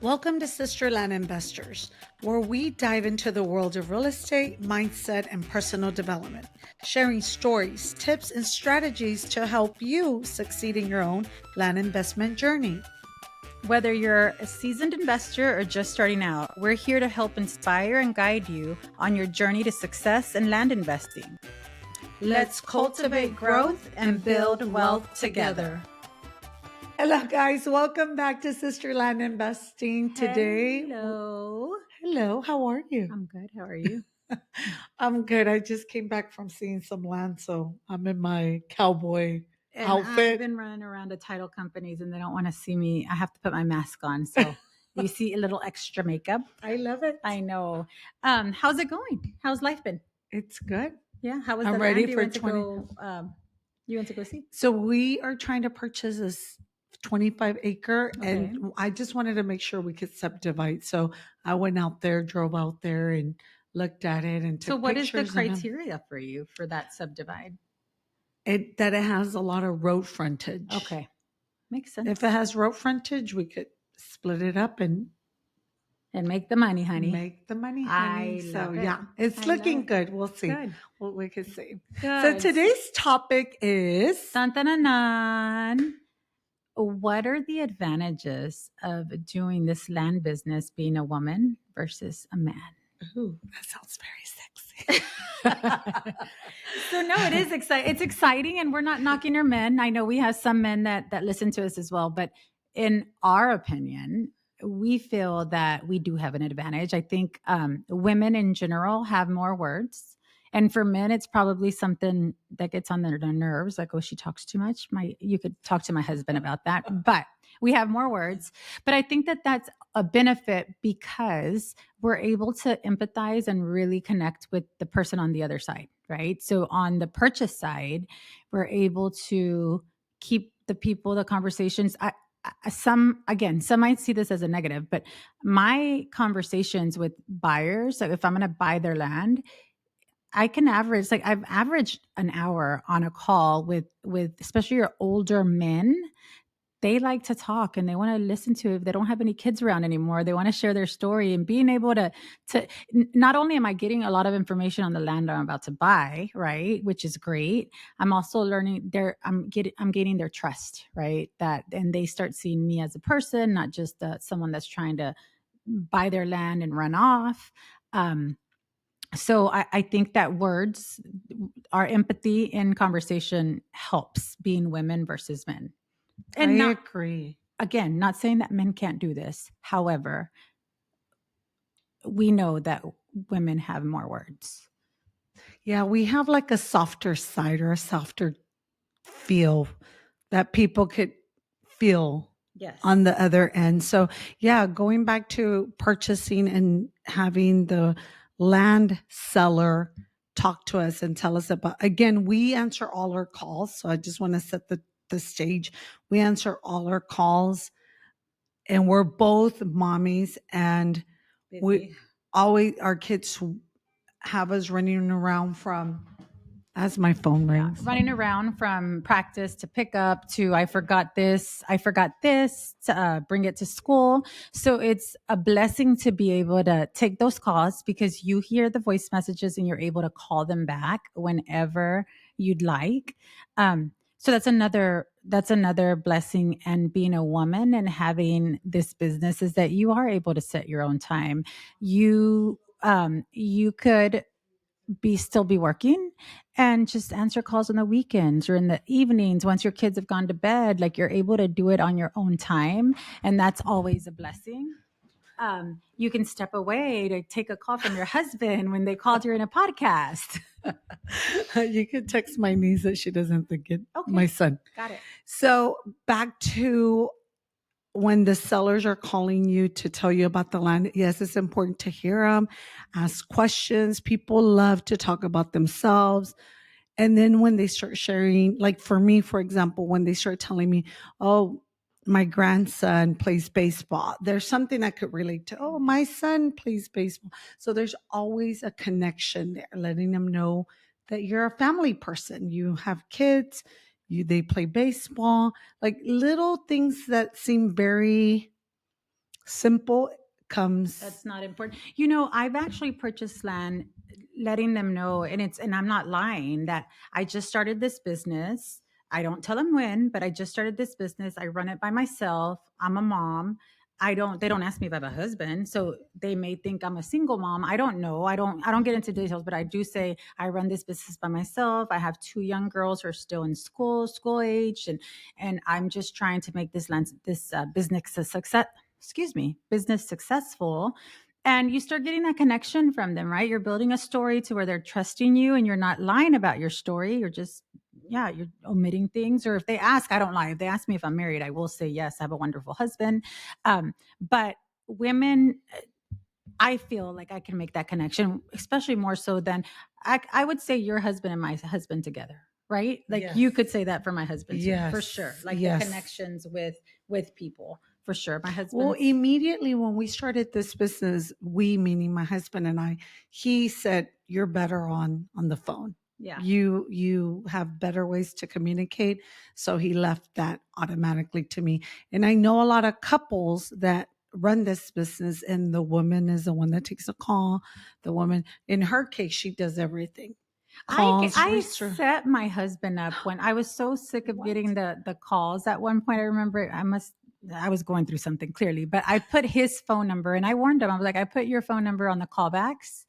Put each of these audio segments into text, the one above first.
Welcome to Sisterland Investors, where we dive into the world of real estate, mindset, and personal development, sharing stories, tips, and strategies to help you succeed in your own land investment journey. Whether you're a seasoned investor or just starting out, we're here to help inspire and guide you on your journey to success in land investing. Let's cultivate growth and build wealth together. Hello, guys. Welcome back to Sisterland Investing. Today, Hello, how are you? I'm good. How are you? I'm good. I just came back from seeing some land, so I'm in my cowboy And outfit. I've been running around to title companies and they don't want to see me. I have to put my mask on. So you see a little extra makeup. I love it. I know. How's it going? How's life been? It's good. Yeah. How was I'm the ready land you for went to 20. you went to go see? So we are trying to purchase this 25 acre, and Okay. I just wanted to make sure we could subdivide. So I went out there, drove out there, and looked at it and So took what is the pictures. And criteria for you for that subdivide? that it has a lot of road frontage. Okay. Makes sense. If it has road frontage, we could split it up and make the money, honey. make the money, I honey. So love it. yeah, it's I looking love it. good. We'll see Good. what we could see. Good. So today's topic is Dun, dun, dun, dun. What are the advantages of doing this land business being a woman versus a man? Ooh, that sounds very sexy. So no, it is exciting. It's exciting, and we're not knocking our men. I know we have some men that listen to us as well, but in our opinion, we feel that we do have an advantage. I think women in general have more words, and for men, it's probably something that gets on their nerves. Like, oh, she talks too much. You could talk to my husband about that, but we have more words. But I think that that's a benefit because we're able to empathize and really connect with the person on the other side, right? So on the purchase side, we're able to keep the conversations. Some might see this as a negative, but my conversations with buyers, so if I'm going to buy their land, I can average, like I've averaged an hour on a call with especially your older men. They like to talk and they want to listen to, if they don't have any kids around anymore, they want to share their story, and being able to not only am I getting a lot of information on the land I'm about to buy, right, which is great, I'm also learning I'm gaining their trust, right, and they start seeing me as a person, not just someone that's trying to buy their land and run off. So I think that words, our empathy in conversation helps being women versus men. And I agree. Again, not saying that men can't do this. However, we know that women have more words. Yeah, we have like a softer side or a softer feel that people could feel on the other end. So, yeah, going back to purchasing and having the land seller talk to us and tell us about, again, we answer all our calls. So I just want to set the stage. We answer all our calls, and we're both mommies, and we always, our kids have us running around from, as my phone rings. Running around from practice to pick up to I forgot this, to bring it to school. So it's a blessing to be able to take those calls because you hear the voice messages and you're able to call them back whenever you'd like. So that's another blessing. And being a woman and having this business is that you are able to set your own time. You could still be working and just answer calls on the weekends or in the evenings once your kids have gone to bed. Like, you're able to do it on your own time, and that's always a blessing. You can step away to take a call from your husband when they called you in a podcast. You can text my niece that she doesn't think it. Okay. My son. Got it. So back to when the sellers are calling you to tell you about the land, yes, it's important to hear them, ask questions. People love to talk about themselves. And then when they start sharing, like for me, for example, when they start telling me, oh, my grandson plays baseball, there's something I could relate to. Oh, my son plays baseball. So there's always a connection there, letting them know that you're a family person. You have kids, they play baseball, like little things that seem very simple comes. That's not important. I've actually purchased land letting them know, and I'm not lying, that I just started this business. I don't tell them when, but I just started this business. I run it by myself. I'm a mom. They don't ask me if I have a husband. So they may think I'm a single mom. I don't know. I don't get into details, but I do say I run this business by myself. I have 2 young girls who are still in school age, and I'm just trying to make this business a success. Business successful. And you start getting that connection from them, right? You're building a story to where they're trusting you, and you're not lying about your story. You're omitting things. Or if they ask, I don't lie. If they ask me if I'm married, I will say yes, I have a wonderful husband. But women, I feel like I can make that connection, especially more so than I would say your husband and my husband together, right? Like you could say that for my husband, too, for sure. Like the connections with people, for sure. My husband. Well, immediately when we started this business, we, meaning my husband and I, he said, "You're better on the phone. Yeah. You have better ways to communicate." So he left that automatically to me. And I know a lot of couples that run this business, and the woman is the one that takes a call. The woman, in her case, she does everything. I set my husband up when I was so sick of getting the calls. At one point, I remember I was going through something clearly, but I put his phone number, and I warned him. I was like, I put your phone number on the callbacks,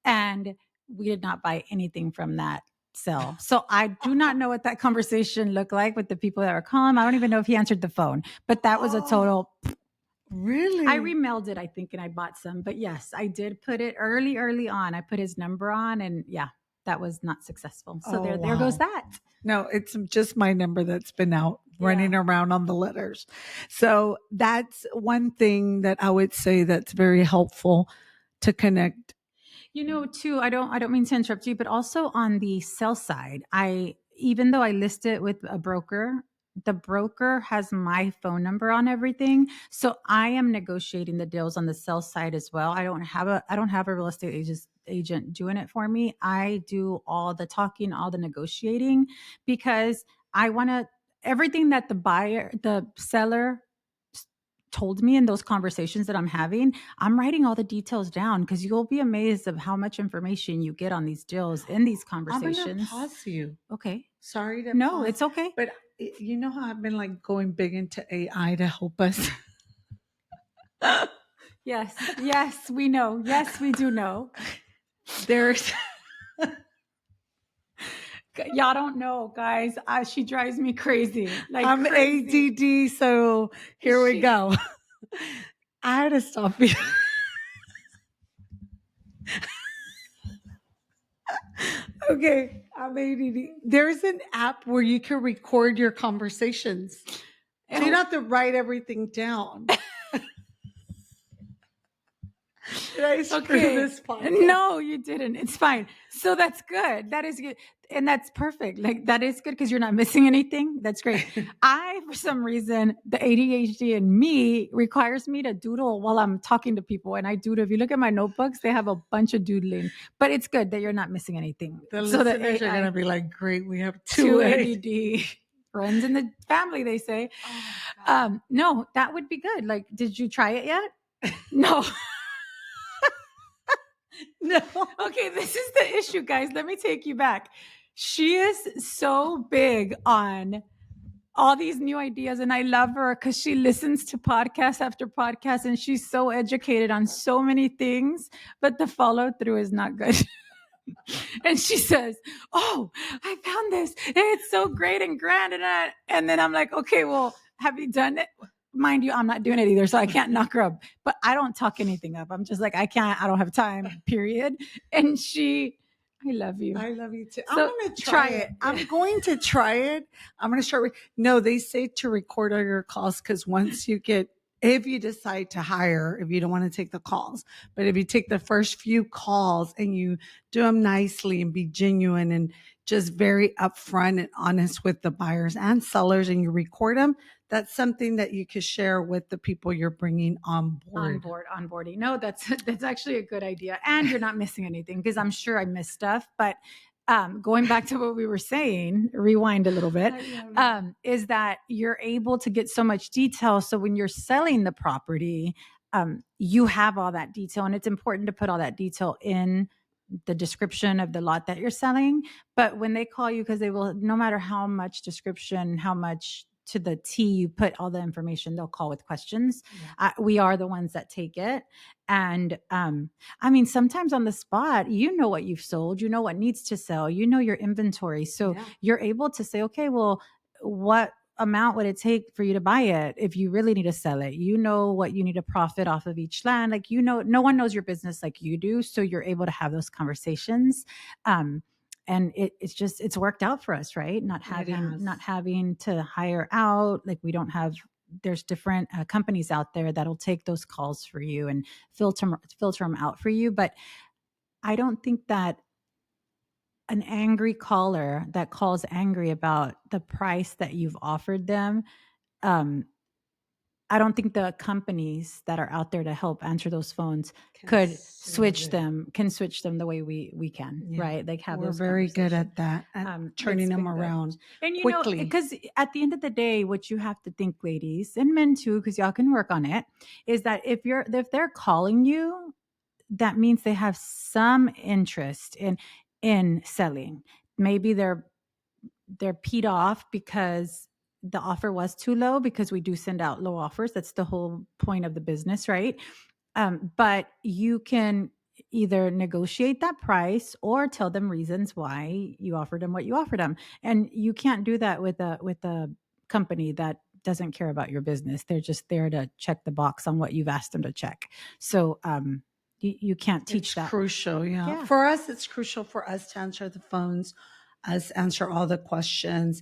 and we did not buy anything from that cell. So I do not know what that conversation looked like with the people that were calling. I don't even know if he answered the phone, but that was a total. Really? I remailed it, I think, and I bought some. But yes, I did put it early on. I put his number on, and yeah, that was not successful. So there goes that. No, it's just my number that's been out running around on the letters. So that's one thing that I would say that's very helpful to connect. Too, I don't mean to interrupt you, but also on the sell side, even though I list it with a broker, the broker has my phone number on everything. So I am negotiating the deals on the sell side as well. I don't have a real estate agent doing it for me. I do all the talking, all the negotiating, because I want to everything that the seller told me in those conversations that I'm having, I'm writing all the details down, because you'll be amazed of how much information you get on these deals in these conversations. I'm going to pause you. Okay. Sorry to No, pause, it's okay. But you know how I've been like going big into AI to help us? Yes, we know. Yes, we do know. There's y'all don't know, guys. She drives me crazy. Like I'm crazy. ADD, so here we go. I had to stop you. Okay, I'm ADD. There's an app where you can record your conversations. So you don't have to write everything down. Did I screw this podcast? No, you didn't. It's fine. So that's good. That is good. And that's perfect. Like that is good because you're not missing anything. That's great. For some reason, the ADHD in me requires me to doodle while I'm talking to people. And I doodle. If you look at my notebooks, they have a bunch of doodling. But it's good that you're not missing anything. The listeners are going to be like, great, we have two ADD friends in the family, they say. No, that would be good. Like, did you try it yet? No. No. Okay, this is the issue, guys. Let me take you back. She is so big on all these new ideas, and I love her because she listens to podcast after podcast, and she's so educated on so many things, but the follow through is not good. And she says, "Oh, I found this. It's so great and grand." And then I'm like, "Okay, well, have you done it?" Mind you, I'm not doing it either, so I can't knock her up. But I don't talk anything up. I'm just like, I don't have time, period. And I love you. I love you too. So I'm going to try it. I'm going to try it. I'm going to start with, no, they say to record all your calls because if you decide to hire, if you don't want to take the calls, but if you take the first few calls and you do them nicely and be genuine and just very upfront and honest with the buyers and sellers, and you record them, that's something that you could share with the people you're bringing on board. Onboarding. No, that's actually a good idea. And you're not missing anything, because I'm sure I missed stuff. But going back to what we were saying, rewind a little bit, is that you're able to get so much detail. So when you're selling the property, you have all that detail, and it's important to put all that detail in the description of the lot that you're selling. But when they call you, because they will, no matter how much description, how much to the T you put all the information, they'll call with questions. Yeah. We are the ones that take it. And I mean, sometimes on the spot, you know what you've sold, you know what needs to sell, you know your inventory. So you're able to say, okay, well, what amount would it take for you to buy it if you really need to sell it? You know what you need to profit off of each land. Like, you know, no one knows your business like you do. So you're able to have those conversations. And it's worked out for us, right? Not having to hire out. Like, we don't have, there's different companies out there that'll take those calls for you and filter them out for you. But I don't think that an angry caller that calls angry about the price that you've offered them, I don't think the companies that are out there to help answer those phones can switch them the way we can, right? Like, have We're those very good at that, turning them around and quickly. because at the end of the day, what you have to think, ladies and men too, because y'all can work on it, is that if they're calling you, that means they have some interest in selling. Maybe they're peed off because the offer was too low, because we do send out low offers. That's the whole point of the business, right? But you can either negotiate that price or tell them reasons why you offered them what you offered them. And you can't do that with a company that doesn't care about your business. They're just there to check the box on what you've asked them to check. So you can't teach that. Crucial, yeah. For us, it's crucial for us to answer the phones, us answer all the questions,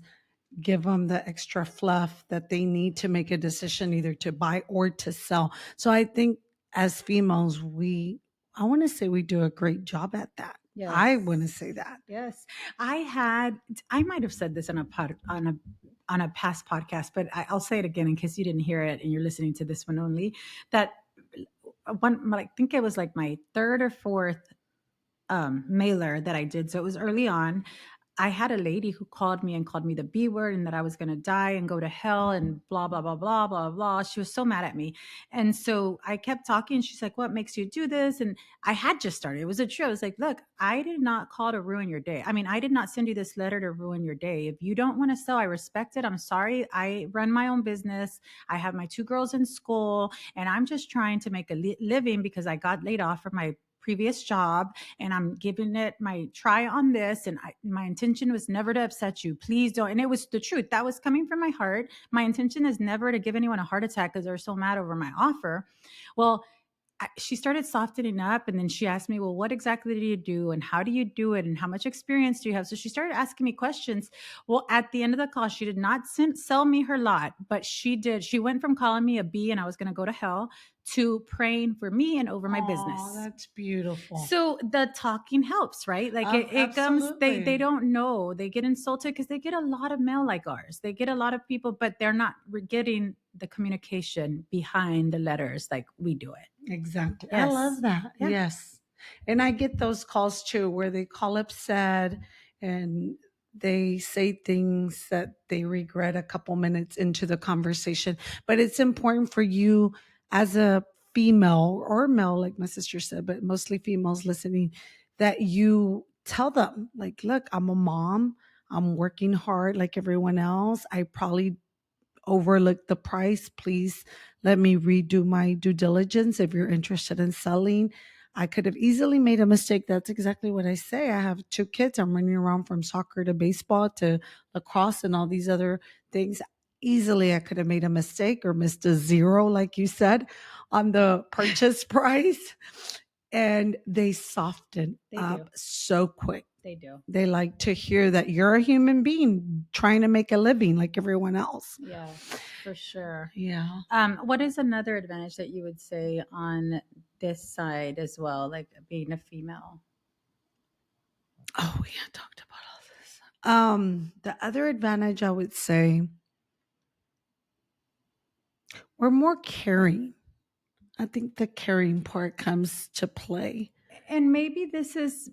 give them the extra fluff that they need to make a decision either to buy or to sell. So I think as females, I want to say we do a great job at that. Yes. I want to say that. Yes. I might have said this on a past podcast, but I'll say it again in case you didn't hear it and you're listening to this one only, that I think it was like my third or fourth mailer that I did. So it was early on. I had a lady who called me the B word, and that I was going to die and go to hell and blah, blah, blah, blah, blah, blah. She was so mad at me. And so I kept talking. She's like, what makes you do this? And I had just started. It was a truth. I was like, look, I did not call to ruin your day. I mean, I did not send you this letter to ruin your day. If you don't want to sell, I respect it. I'm sorry. I run my own business. I have my 2 girls in school, and I'm just trying to make a living because I got laid off from my previous job, and I'm giving it my try on this. And my intention was never to upset you. Please don't. And it was the truth. That was coming from my heart. My intention is never to give anyone a heart attack because they're so mad over my offer. Well, she started softening up, and then she asked me, well, what exactly do you do, and how do you do it, and how much experience do you have? So she started asking me questions. Well, at the end of the call, she did not sell me her lot, but she went from calling me a B and I was going to go to hell to praying for me and over my business. Oh, that's beautiful. So the talking helps, right? Like it comes, they don't know, they get insulted because they get a lot of mail like ours. They get a lot of people, but they're not getting the communication behind the letters like we do it. Exactly. Yes. I love that. Yeah. Yes. And I get those calls too, where they call upset and they say things that they regret a couple minutes into the conversation. But it's important for you as a female or male, like my sister said, but mostly females listening, that you tell them, like, look, I'm a mom. I'm working hard like everyone else. I probably overlooked the price. Please let me redo my due diligence. If you're interested in selling, I could have easily made a mistake. That's exactly what I say. I have 2 kids. I'm running around from soccer to baseball to lacrosse and all these other things. Easily, I could have made a mistake or missed a zero, like you said, on the purchase price. And they soften up so quick. They do. They like to hear that you're a human being trying to make a living like everyone else. Yeah, for sure. Yeah. What is another advantage that you would say on this side as well, like being a female? Oh, we had talked about all this. The other advantage I would say, we're more caring. I think the caring part comes to play. And maybe this is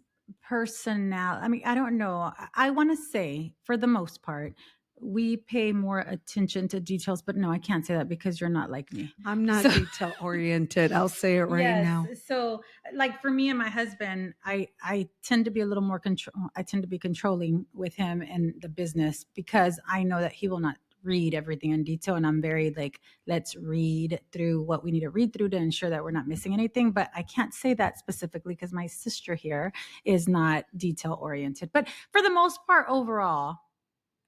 personality. I mean, I don't know. I want to say, for the most part, we pay more attention to details, but no, I can't say that because you're not like me. I'm not detail oriented. I'll say it right now. So like for me and my husband, I tend to be a little more I tend to be controlling with him and the business because I know that he will not read everything in detail. And I'm very like, let's read through what we need to read through to ensure that we're not missing anything. But I can't say that specifically because my sister here is not detail oriented. But for the most part, overall,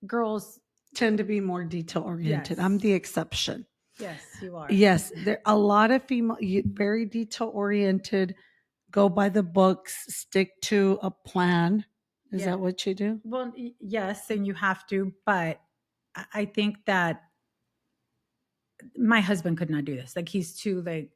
girls tend to be more detail oriented. Yes. I'm the exception. Yes, you are. Yes, there a lot of female very detail oriented, go by the books, stick to a plan. Is that what you do? Well, yes, and you have to, but I think that my husband could not do this. Like he's too like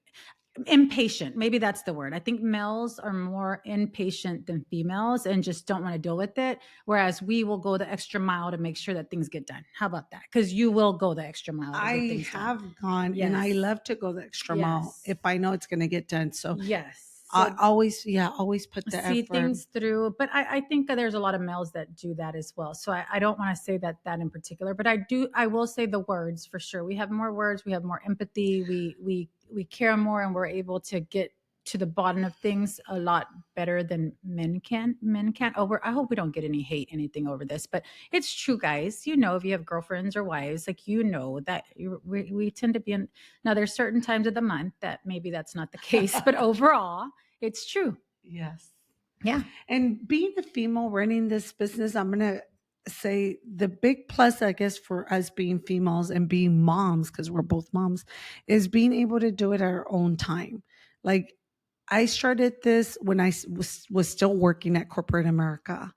impatient. Maybe that's the word. I think males are more impatient than females and just don't want to deal with it. Whereas we will go the extra mile to make sure that things get done. How about that? Because you will go the extra mile. I have gone and I love to go the extra mile if I know it's going to get done. So yes. So I always put the see effort. Things through. But I think that there's a lot of males that do that as well. So I don't want to say that in particular, but I will say the words for sure. We have more words. We have more empathy. We care more and we're able to get to the bottom of things a lot better than men can. Men can't. I hope we don't get any hate, anything over this, but it's true, guys. You know, if you have girlfriends or wives, like, you know, that we tend to be in. Now, there's certain times of the month that maybe that's not the case, but overall, it's true. Yes. Yeah. And being a female running this business, I'm going to say the big plus, I guess, for us being females and being moms, because we're both moms, is being able to do it at our own time. Like, I started this when I was still working at corporate America.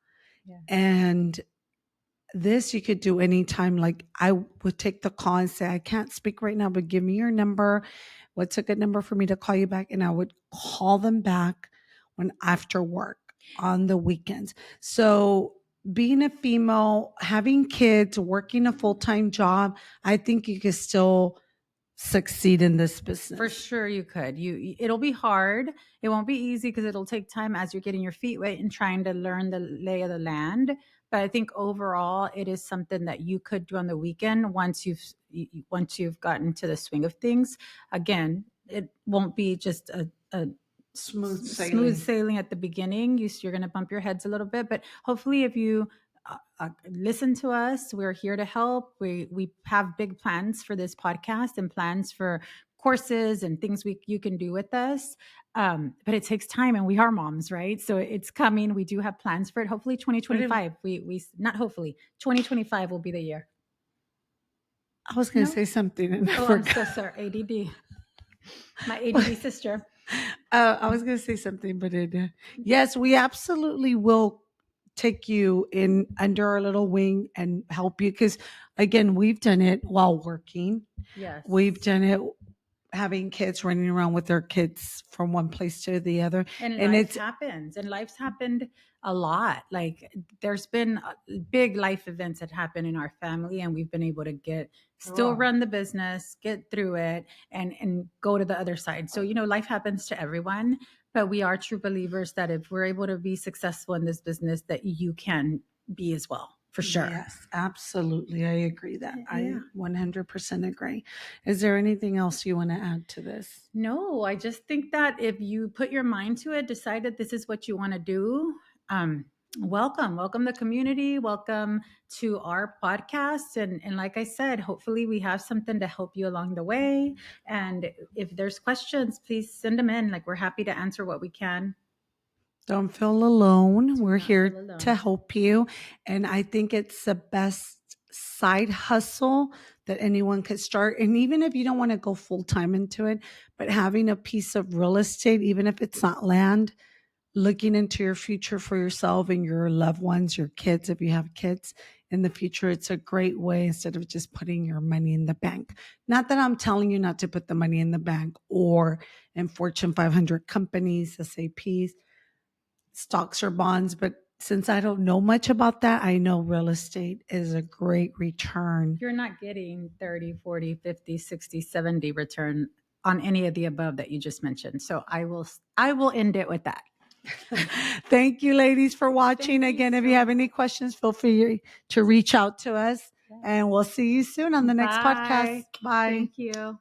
Yeah. And this you could do anytime. Like, I would take the call and say, I can't speak right now, but give me your number. What's a good number for me to call you back? And I would call them back when after work on the weekends. So being a female, having kids, working a full-time job, I think you could still succeed in this business. For sure you could. It'll be hard. It won't be easy because it'll take time as you're getting your feet wet and trying to learn the lay of the land. But I think overall it is something that you could do on the weekend once you've gotten to the swing of things. Again, it won't be just a smooth sailing at the beginning. You're going to bump your heads a little bit, but hopefully if you listen to us, we're here to help. We have big plans for this podcast and plans for courses and things you can do with us. But it takes time and we are moms, right? So it's coming. We do have plans for it. Hopefully 2025, not hopefully 2025 will be the year. I was going to say something. And I'm so sorry. ADD. My ADD sister. I was going to say something, but yes, we absolutely will take you in under our little wing and help you. Because again, we've done it while working. Yes. We've done it having kids running around with their kids from one place to the other. And life happens. And life's happened a lot. Like, there's been big life events that happen in our family and we've been able to still run the business, get through it and go to the other side. So, life happens to everyone, but we are true believers that if we're able to be successful in this business, that you can be as well. For sure. Yes, absolutely. I agree that. Yeah. I 100% agree. Is there anything else you want to add to this? No, I just think that if you put your mind to it, decide that this is what you want to do, welcome the community, welcome to our podcast. And like I said, hopefully we have something to help you along the way. And if there's questions, please send them in. Like, we're happy to answer what we can. Don't feel alone. We're here to help you. And I think it's the best side hustle that anyone could start. And even if you don't want to go full time into it, but having a piece of real estate, even if it's not land, looking into your future for yourself and your loved ones, your kids, if you have kids in the future, it's a great way instead of just putting your money in the bank. Not that I'm telling you not to put the money in the bank or in Fortune 500 companies, SAPs, stocks or bonds, but since I don't know much about that, I know real estate is a great return. You're not getting 30, 40, 50, 60, 70 return on any of the above that you just mentioned. So I will end it with that. Thank you, ladies, for watching. Again, if you have any questions, feel free to reach out to us. And we'll see you soon on the next podcast. Bye. Bye. Thank you.